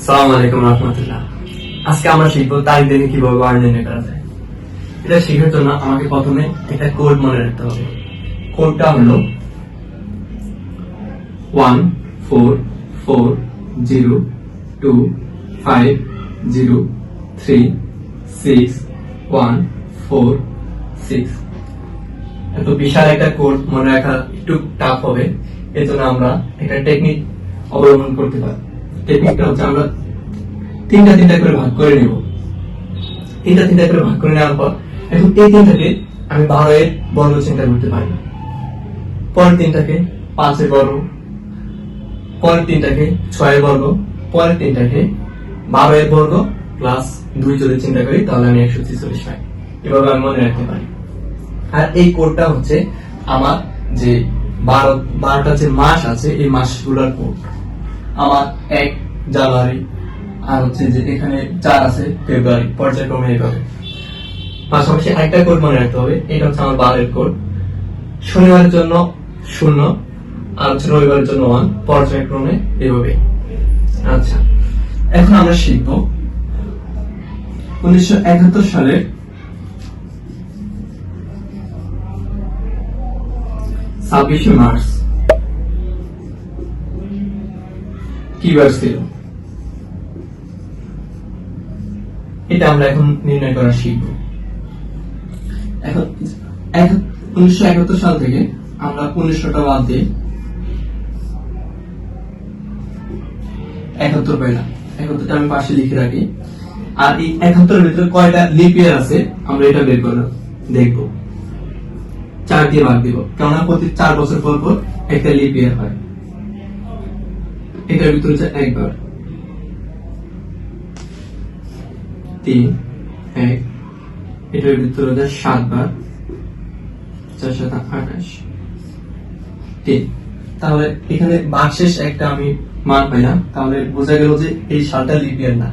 আসসালামু আলাইকুম রহমতুল্লাহ। আজকে আমরা শিখবো তারিখ দেখে কিভাবে বার নির্ণয় করা যায়। এটা শেখার জন্য আমাকে প্রথমে একটা কোড মনে রাখতে হবে। কোডটা হলো 1440250361446। এত বিশাল একটা কোড মনে রাখা একটু টাফ হবে, এজন্য আমরা একটা টেকনিক অবলম্বন করতে পারি। টেকনিকটা হচ্ছে আমরা তিনটা করে ভাগ করে নিব। তিনটা করে ভাগ করে নেওয়ার পর এখন এই তিনটাকে আমি 12 এর বর্গ চিন্তা করতে পারি, পরের তিনটাকে 5 এর বর্গ, পরের তিনটাকে 6 এর বর্গ, পরের তিনটাকে 12 এর বর্গ প্লাস 2 যদি চিন্তা করি তাহলে আমি 146 পাই। এভাবে আমি মনে রাখতে পারি। আর এই কোডটা হচ্ছে আমার যে 12টা যে মাস আছে এই মাসগুলোর কোড। আমার 1 জানুয়ারি, আর হচ্ছে যে এখানে 4 আছে ফেব্রুয়ারি, পর্যায়ক্রমে এইভাবে। পাশাপাশি আরেকটা কোড মনে রাখতে হবে, এটা হচ্ছে আমার বারের কোড। শনিবারের জন্য 0 আর হচ্ছে রবিবারের জন্য 1, পর্যায়ক্রমে এইভাবে। আচ্ছা, এখন আমরা শিখব 1971 সালের 26 মার্চ কি বার ছিল, এটা আমরা এখন নির্ণয় করা শিখব। এখন 1971 সাল থেকে আমরা 1900টা বাদ দিয়ে 71 পাইলাম। 71টা আমি পাশে লিখে রাখি। আর এই 71 এর ভিতরে কয়টা লিপ ইয়ার আছে আমরা এটা বের করে দেখব। 4 দিয়ে ভাগ দিব, কেননা প্রতি 4 বছর পর পর একটা লিপ ইয়ার হয়। এটার ভিতরে হচ্ছে একবার 3 1, এটার ভিতরে হচ্ছে 7 বার 4 7 28 3। তাহলে এখানে ভাগশেষ একটা আমি মান পাইলাম, তাহলে বোঝা গেল যে এই সালটা লিপ ইয়ার না।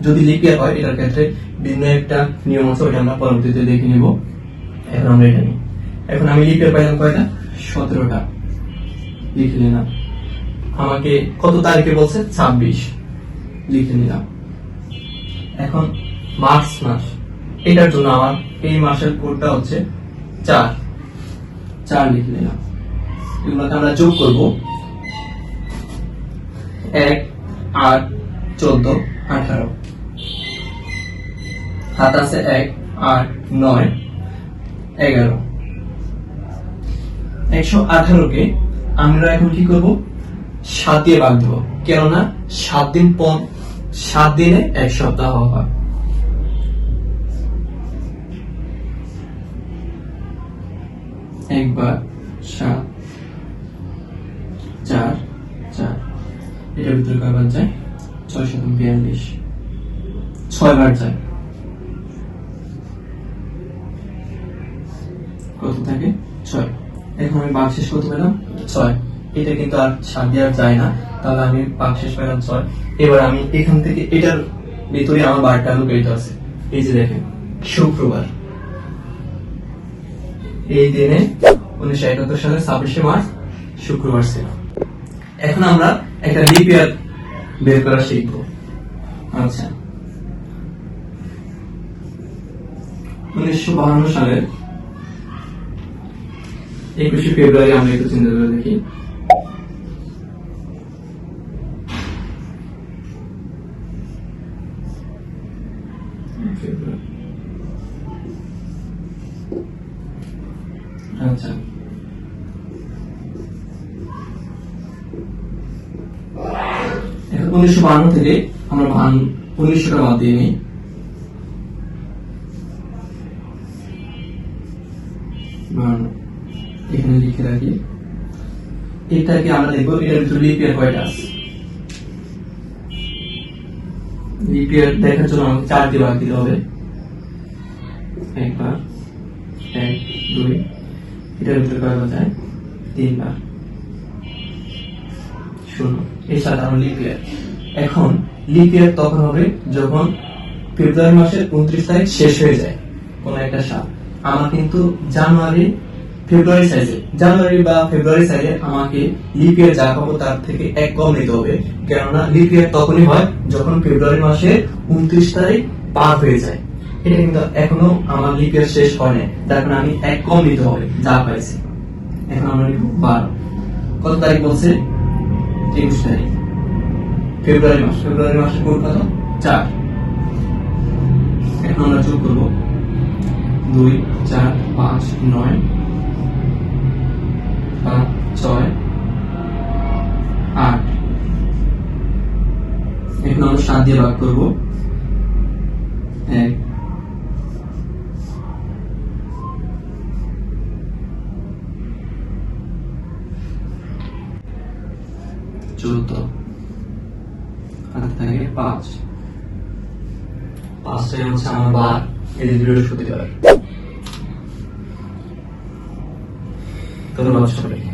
যদি লিপ ইয়ার হয় এটার ক্ষেত্রে ভিন্ন একটা নিয়ম আছে, ওইটা আমরা পরবর্তীতে দেখে নিব। এখন আমরা এটা নিই। এখন আমি লিপ ইয়ার পাইলাম কয়টা, 17টা লিখে নিলাম। আমাকে কত তারিখে বলছে, 26 লিখে নিলাম। এখন মার্চ মাস, এটার জন্য আমার এই মাসের কোডটা হচ্ছে 4 লিখে নিলাম। এগুলোকে আমরা যোগ করব, 1 8 14 18, হাত আছে 1 8 9 11। 118 কে আমরা এখন কি করব, 7 দিয়ে ভাগ দেব, কেননা 7 দিনে 1 সপ্তাহ হয়। একবার 7 4 4, এটার ভিতরে কয়বার যায়, 6 7 42, 6 বার যায়, কত থাকে 6। এখন আমি ভাগশেষ কত পেলাম, 6। এটা কিন্তু আর 7 দিয়ে আর যায় না, তাহলে আমি ভাগশেষ পেলাম 6। এবার আমি এখান থেকে এটার ভিতরে আমার বারটা লুকায়িত আছে। এই যে দেখেন, শুক্রবার, এই দিনে 1971 সালের 26 মার্চ শুক্রবার ছিল। এখন আমরা একটা লিপ ইয়ার বের করা শিখব। আচ্ছা, 1952 সালের 21 ফেব্রুয়ারি আমরা একটু চিন্তা করে দেখি। আচ্ছা, এখন 1952 থেকে আমরা 1900টা বাদ দিয়ে নিই। এখানে লিখে রাখি। এটাকে আমরা দেখবো এটার ভিতরে লিপ ইয়ার কয়টা আছে। লিপ ইয়ার দেখার জন্য আমাকে 4 দিয়ে ভাগ দিতে হবে। একবার 1 2, এটার ভিতরে কয়বার যায়, 3 বার, 0। এই সাধারণ লিপ ইয়ার। এখন লিপ ইয়ার তখন হবে যখন ফেব্রুয়ারি মাসের 29 তারিখ শেষ হয়ে যায় কোন একটা সাল। আমার কিন্তু জানুয়ারি ফেব্রুয়ারি সাইজে, জানুয়ারি বা ফেব্রুয়ারি সাইজে আমাকে লিপ ইয়ার যা পাবো তার থেকে এক কম নিতে হবে, কেননা লিপ ইয়ার তখনই হয় যখন ফেব্রুয়ারি মাসে 29 তারিখ পার হয়ে যায়। এটা কিন্তু এখনো আমার লিপ ইয়ার শেষ হয় না, তার কারণে আমি এক কম নিতে হবে যা পাইছি। এখন আমরা নিব 12। কত তারিখ বলছে? 23 তারিখ ফেব্রুয়ারি মাস। ফেব্রুয়ারি মাসের কোড কত? 4। এখন আমরা যোগ করবো 2 4 5 9 5 6 8। এখন আমরা 7 দিয়ে ভাগ করবো 1 14 হাতে থাকে 5। 5টাই হচ্ছে আমার বার, এই যে বৃহস্পতিবার। ধন্যবাদ সবাই।